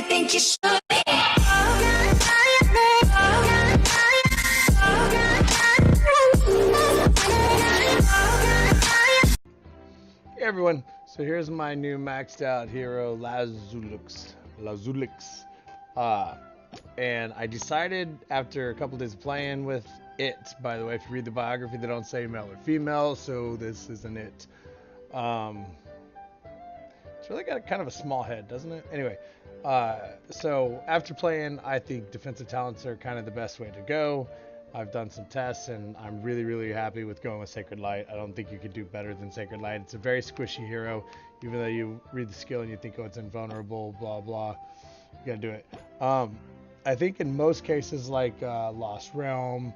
think you should be. Hey everyone, so here's my new maxed out hero, Lazulix. And I decided after a couple days of playing with it, by the way, if you read the biography, they don't say male or female, so this isn't it. It's really got kind of a small head, doesn't it? Anyway, so after playing, I think defensive talents are kind of the best way to go. I've done some tests, and I'm really, really happy with going with Sacred Light. I don't think you could do better than Sacred Light. It's a very squishy hero, even though you read the skill and you think, oh, it's invulnerable, blah, blah. You gotta do it. I think in most cases, like Lost Realm,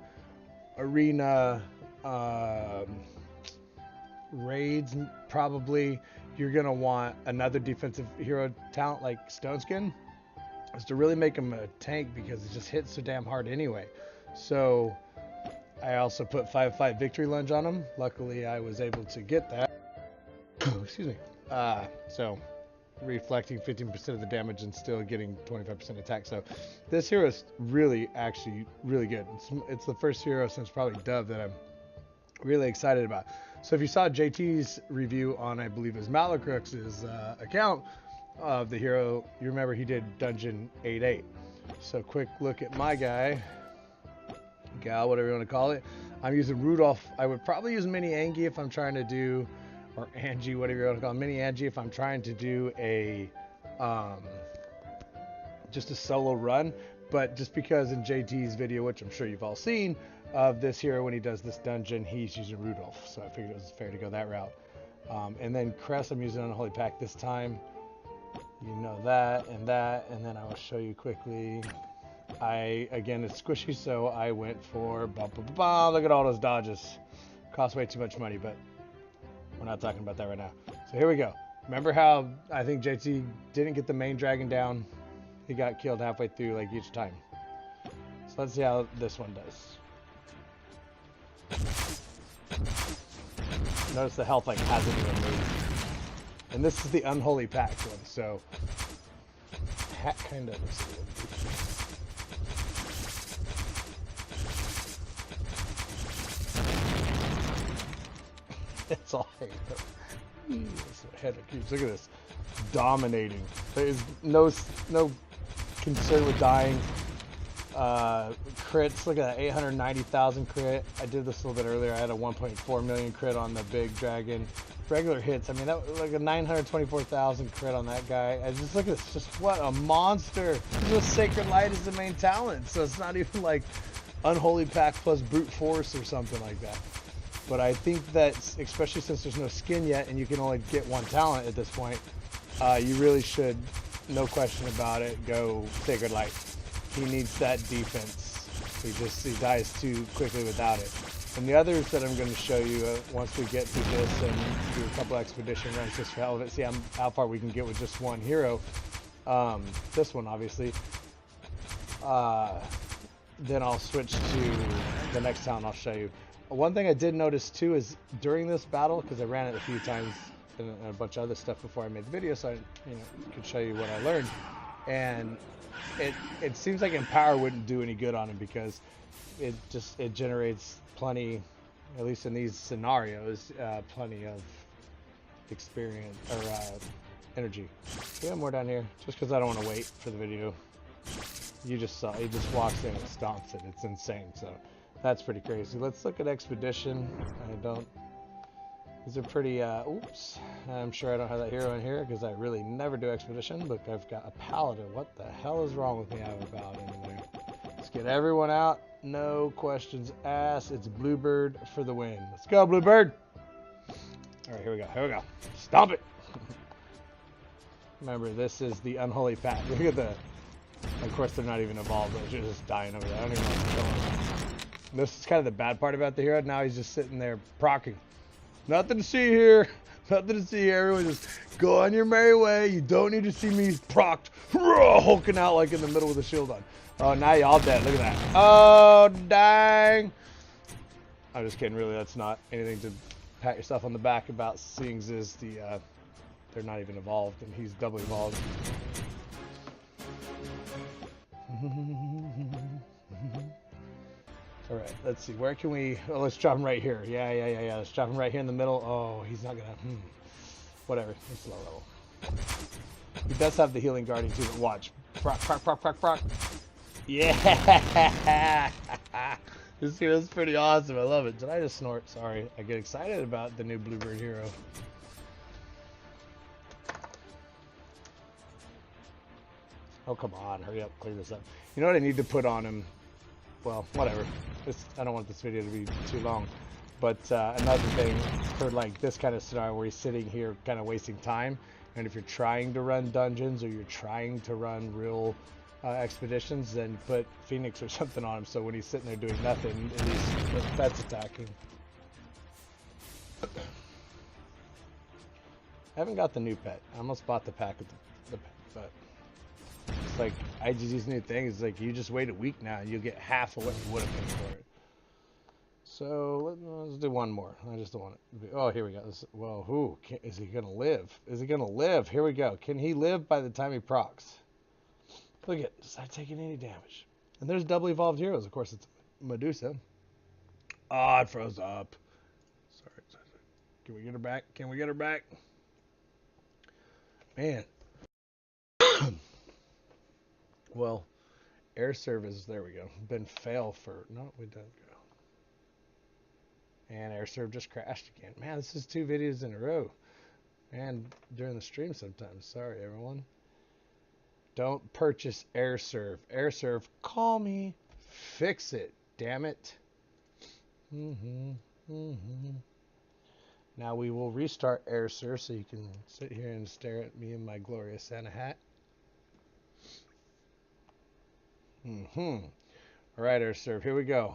Arena, Raids, probably, you're gonna want another defensive hero talent like Stoneskin, is to really make him a tank because it just hits so damn hard anyway. So I also put 5/5 victory lunge on him. Luckily, I was able to get that. Excuse me. So reflecting 15% of the damage and still getting 25% attack. So this hero is really, actually, really good. It's the first hero since probably Dove that I'm really excited about. So if you saw JT's review on, I believe, his Malacrux's account of the hero, you remember he did Dungeon 8-8. So quick look at my guy. Gal, whatever you want to call it. I'm using Rudolph. I would probably use Mini Angie if I'm trying to do, or Angie, whatever you want to call it, Mini Angie if I'm trying to do a just a solo run. But just because in JT's video, which I'm sure you've all seen, of this hero when he does this dungeon, he's using Rudolph, so I figured it was fair to go that route. And then Crest, I'm using Unholy Pact this time. You know that, and then I will show you quickly. Again, it's squishy, so I went for look at all those dodges. Cost way too much money, but we're not talking about that right now. So here we go. Remember how I think JT didn't get the main dragon down? He got killed halfway through, like, each time. So let's see how this one does. Notice the health like hasn't even moved. And this is the Unholy Pact one, so hat kind of. It's all head of cubes. Look at this, dominating. There's no concern with dying. Crits. Look at that, 890,000 crit. I did this a little bit earlier. I had a 1.4 million crit on the big dragon. Regular hits. I mean, that was like a 924,000 crit on that guy. I just look at this. Just what a monster. Just Sacred Light is the main talent, so it's not even like Unholy Pact plus brute force or something like that. But I think that, especially since there's no skin yet and you can only get one talent at this point, you really should, no question about it, go Sacred Light. He needs that defense. He dies too quickly without it. And the others that I'm going to show you once we get through this and do a couple expedition runs just for hell of it, see how far we can get with just one hero. This one, obviously. Then I'll switch to the next town I'll show you. One thing I did notice too is during this battle, because I ran it a few times and a bunch of other stuff before I made the video, so I could show you what I learned. And it seems like Empower wouldn't do any good on him because it generates plenty, at least in these scenarios, plenty of experience or energy. We have more down here, just because I don't want to wait for the video. You just saw, he just walks in and stomps it. It's insane. So. That's pretty crazy. Let's look at Expedition. These are pretty, oops. I'm sure I don't have that hero in here because I really never do Expedition. Look, I've got a Paladin. What the hell is wrong with me? I have a Paladin in there. Let's get everyone out. No questions asked. It's Bluebird for the win. Let's go, Bluebird. All right, here we go. Stomp it. Remember, this is the Unholy Pact. Look at the, of course, they're not even evolved. They're just dying over there. I don't even know what's going on. This is kind of the bad part about the hero. Now he's just sitting there procking. Nothing to see here. Nothing to see here. Everyone just go on your merry way. You don't need to see me procced. Hulking out like in the middle with a shield on. Oh, now y'all dead. Look at that. Oh, dang. I'm just kidding. Really, that's not anything to pat yourself on the back about, seeing as they're not even evolved and he's doubly evolved. let's see, where can we, oh, let's drop him right here. Yeah. Let's drop him right here in the middle. Oh, he's not gonna, whatever, it's low level. He does have the healing guardian too, but watch. Proc. Yeah! This hero's pretty awesome, I love it. Did I just snort? Sorry, I get excited about the new Bluebird hero. Oh, come on, hurry up, clear this up. You know what I need to put on him? Well, whatever. I don't want this video to be too long. But another thing for like this kind of scenario where he's sitting here kind of wasting time, and if you're trying to run dungeons or you're trying to run real expeditions, then put Phoenix or something on him so when he's sitting there doing nothing, at least that's attacking. I haven't got the new pet. I almost bought the pack with the pet, but it's like IGG's new thing is like you just wait a week now and you'll get half of what you would have paid for it. So let's do one more. I just don't want it. Oh, here we go. Whoa, is he gonna live? Is he gonna live? Here we go. Can he live by the time he procs? Look at, is that taking any damage? And there's double evolved heroes. Of course, it's Medusa. Oh, it froze up. Sorry. Can we get her back? Can we get her back? Man. Well, air service, there we go. Been fail for, no, we don't go. And air serve just crashed again. Man, this is 2 videos in a row. And during the stream sometimes. Sorry, everyone. Don't purchase air serve. Air serve, call me. Fix it. Damn it. Now we will restart air serve so you can sit here and stare at me in my glorious Santa hat. All right, air serve. Here we go.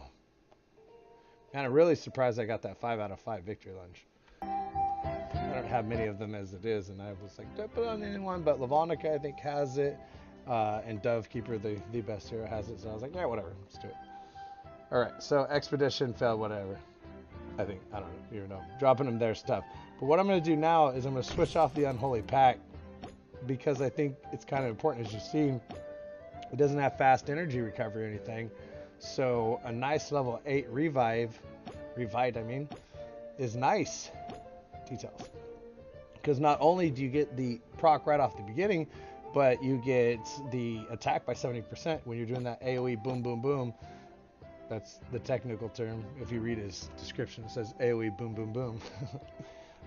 Man, I'm really surprised I got that 5 out of 5 victory lunge. I don't have many of them as it is, and I was like, don't put on anyone, but Lavonica I think has it, and Dovekeeper, the best hero, has it. So I was like, yeah, whatever, let's do it. All right, so expedition failed, whatever. I think, I don't even know. Dropping them there stuff. But what I'm going to do now is I'm going to switch off the Unholy Pack because I think it's kind of important. As you've seen, it doesn't have fast energy recovery or anything. So a nice level 8 revived, I mean, is nice. Details. Because not only do you get the proc right off the beginning, but you get the attack by 70% when you're doing that AoE boom, boom, boom. That's the technical term. If you read his description, it says AoE boom, boom, boom.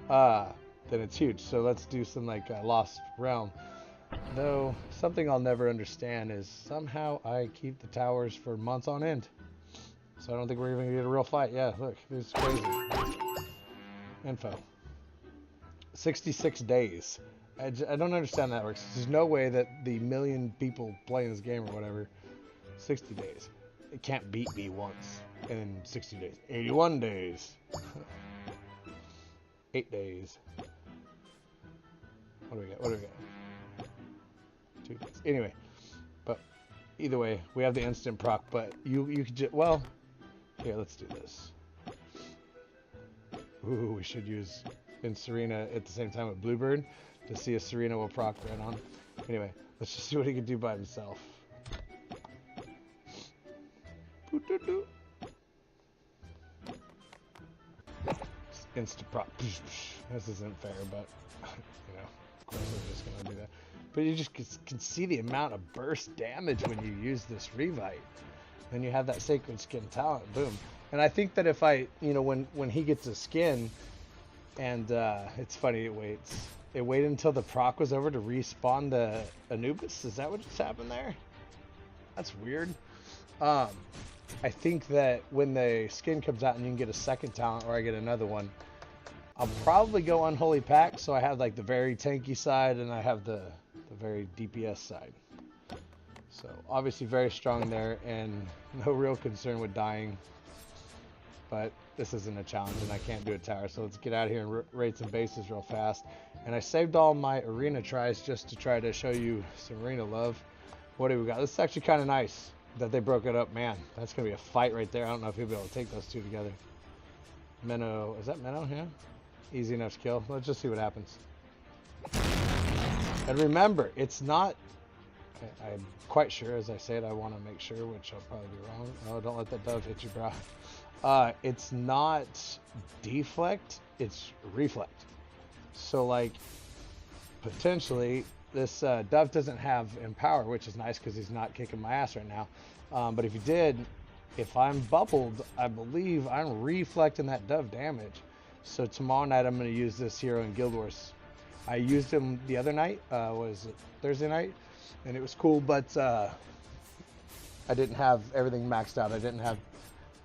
Then it's huge. So let's do some like Lost Realm. Though something I'll never understand is somehow I keep the towers for months on end. So I don't think we're even gonna get a real fight. Yeah, look, this is crazy. Info. 66 days. I don't understand that works. There's no way that the million people playing this game or whatever, 60 days. It can't beat me once in 60 days. 81 days. 8 days. What do we got? 2 days. Anyway, but either way, we have the instant proc, but you could just, well, here, let's do this. Ooh, we should use in Serena at the same time with Bluebird to see if Serena will proc right on. Anyway, let's just see what he can do by himself. Instant proc. This isn't fair, but you know, of course we're just gonna do that. But you just can see the amount of burst damage when you use this Revite. Then you have that Sacred Skin talent, boom. And I think that if I, you know, when he gets a skin, and it's funny, it waited until the proc was over to respawn the Anubis. Is that what just happened there? That's weird. I think that when the skin comes out and you can get a second talent, or I get another one, I'll probably go Unholy Pack, so I have like the very tanky side and I have the very DPS side. So obviously very strong there and no real concern with dying. But this isn't a challenge and I can't do a tower, so let's get out of here and raid some bases real fast. And I saved all my arena tries just to try to show you some arena love. What do we got? This is actually kind of nice that they broke it up. Man, that's going to be a fight right there. I don't know if you'll be able to take those two together. Menno, is that Menno? Yeah. Easy enough to kill. Let's just see what happens. And remember, it's not I'm quite sure, as I said, I want to make sure, which I'll probably be wrong. Oh, don't let that dove hit you, bro. It's not deflect, it's reflect. So, like, potentially, this dove doesn't have empower, which is nice because he's not kicking my ass right now. But if he did, if I'm bubbled, I believe I'm reflecting that dove damage. So tomorrow night I'm going to use this hero in Guild Wars. I used him the other night, was it Thursday night? And it was cool, but I didn't have everything maxed out. I didn't have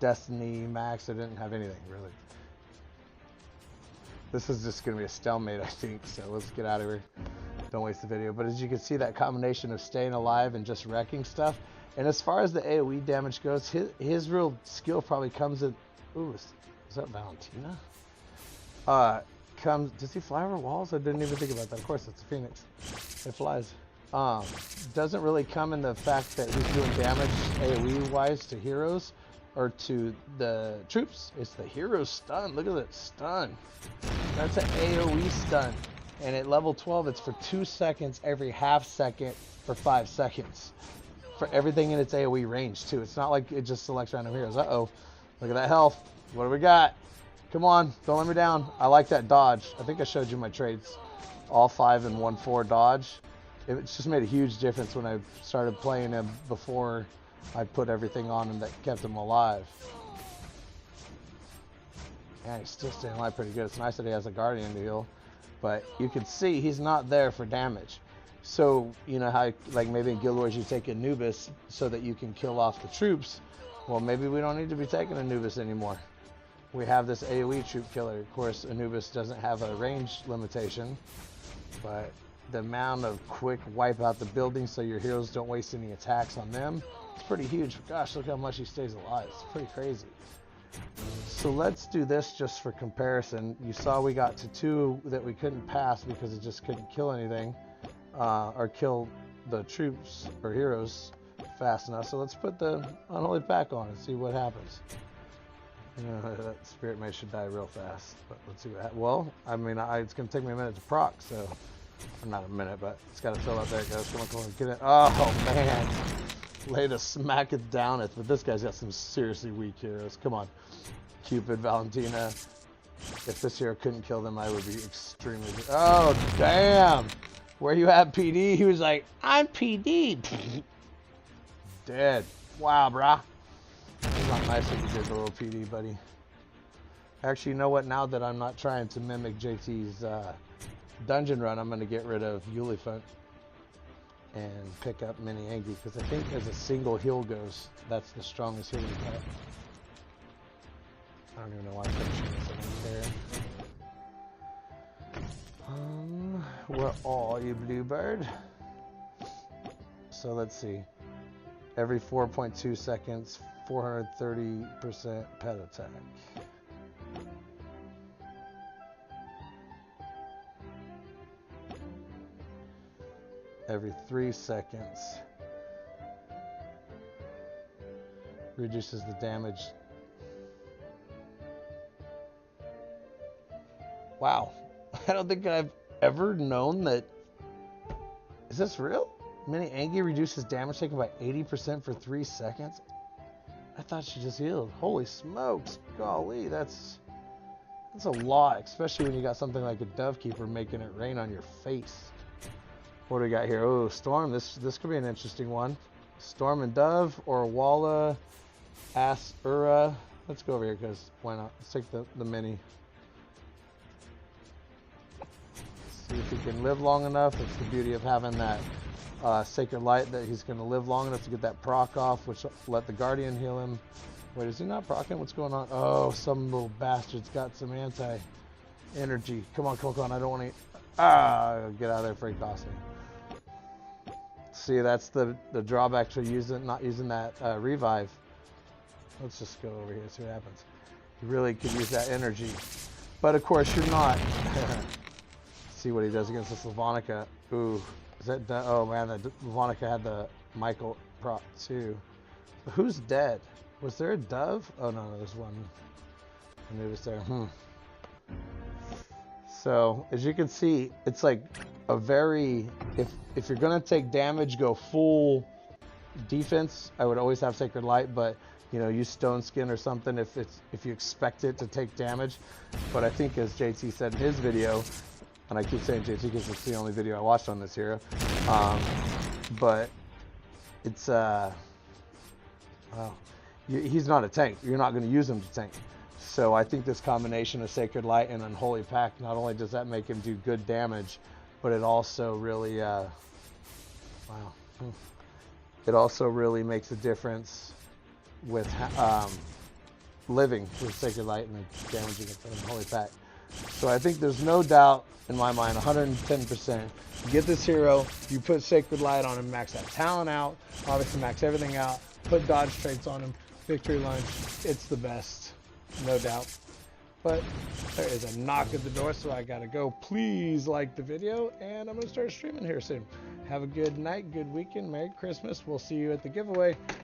Destiny max. I didn't have anything, really. This is just going to be a stalemate, I think, so let's get out of here. Don't waste the video. But as you can see, that combination of staying alive and just wrecking stuff. And as far as the AoE damage goes, his real skill probably comes in... Ooh, is that Valentina? Does he fly over walls? I didn't even think about that. Of course, it's a phoenix. It flies. Doesn't really come in the fact that he's doing damage AoE-wise to heroes or to the troops. It's the hero stun. Look at that stun. That's an AoE stun. And at level 12, it's for 2 seconds every half second for 5 seconds. For everything in its AoE range, too. It's not like it just selects random heroes. Uh-oh. Look at that health. What do we got? Come on. Don't let me down. I like that dodge. I think I showed you my traits. All 5 and 1/4 dodge. It's just made a huge difference when I started playing him before I put everything on him that kept him alive. And he's still staying alive pretty good. It's nice that he has a guardian to heal. But you can see he's not there for damage. So, you know how, like, maybe in Guild Wars you take Anubis so that you can kill off the troops. Well, maybe we don't need to be taking Anubis anymore. We have this AoE troop killer. Of course, Anubis doesn't have a range limitation. But the amount of quick wipe out the building so your heroes don't waste any attacks on them, it's pretty huge. Gosh, look how much he stays alive. It's pretty crazy. So let's do this just for comparison. You saw we got to 2 that we couldn't pass because it just couldn't kill anything. Or kill the troops or heroes fast enough. So let's put the Unholy Pack on and see what happens. You know, that Spirit Mage should die real fast. But let's see what happens. Well, I mean, it's going to take me a minute to proc, so... Not a minute, but it's got to fill up. There it goes. Come on, get it. Oh, man. Leda smacketh downeth. But this guy's got some seriously weak heroes. Come on. Cupid, Valentina. If this hero couldn't kill them, I would be extremely... Oh, damn! Where you at, PD? He was like, I'm PD. Dead. Wow, brah. It's not nice if you did the little PD, buddy. Actually, you know what? Now that I'm not trying to mimic JT's dungeon run, I'm going to get rid of Ulifant and pick up Mini Angie, because I think as a single heal goes, that's the strongest healing type. I don't even know why I'm finishing this. I don't care. Where are you, Bluebird? So let's see. Every 4.2 seconds, 430% pet attack. Every 3 seconds. Reduces the damage. Wow. I don't think I've ever known that. Is this real? Mini Angie reduces damage taken by 80% for 3 seconds? I thought she just healed. Holy smokes. Golly, that's a lot, especially when you got something like a Dove Keeper making it rain on your face. What do we got here? Oh, Storm. This could be an interesting one. Storm and Dove, or Walla, Asura. Let's go over here, because why not? Let's take the mini. See if he can live long enough. It's the beauty of having that Sacred Light, that he's going to live long enough to get that proc off, which let the Guardian heal him. Wait, is he not procking? What's going on? Oh, some little bastard's got some anti-energy. Come on, come on. I don't want to... get out of there before he costs me. See, that's the drawback to not using that revive. Let's just go over here and see what happens. You really could use that energy. But of course, you're not. See what he does against this Lavonica. Ooh. Is that done? Oh man, the Lavonica had the Michael prop too. But who's dead? Was there a Dove? Oh no, there's one. And it was there. So, as you can see, it's like a very, if you're gonna take damage, go full defense. I would always have Sacred Light, but you know, use Stone Skin or something if you expect it to take damage. But I think, as JT said in his video, and I keep saying JT because it's the only video I watched on this hero, but it's well, he's not a tank. You're not going to use him to tank. So I think this combination of Sacred Light and Unholy Pact, not only does that make him do good damage, but it also really it also really makes a difference with living with Sacred Light and the damage against Unholy Pact. So I think there's no doubt in my mind, 110%. You get this hero, you put Sacred Light on him, max that talent out, obviously max everything out, put dodge traits on him, victory lunge, it's the best, no doubt. But there is a knock at the door, so I gotta go. Please like the video, and I'm gonna start streaming here soon. Have a good night, good weekend, Merry Christmas. We'll see you at the giveaway.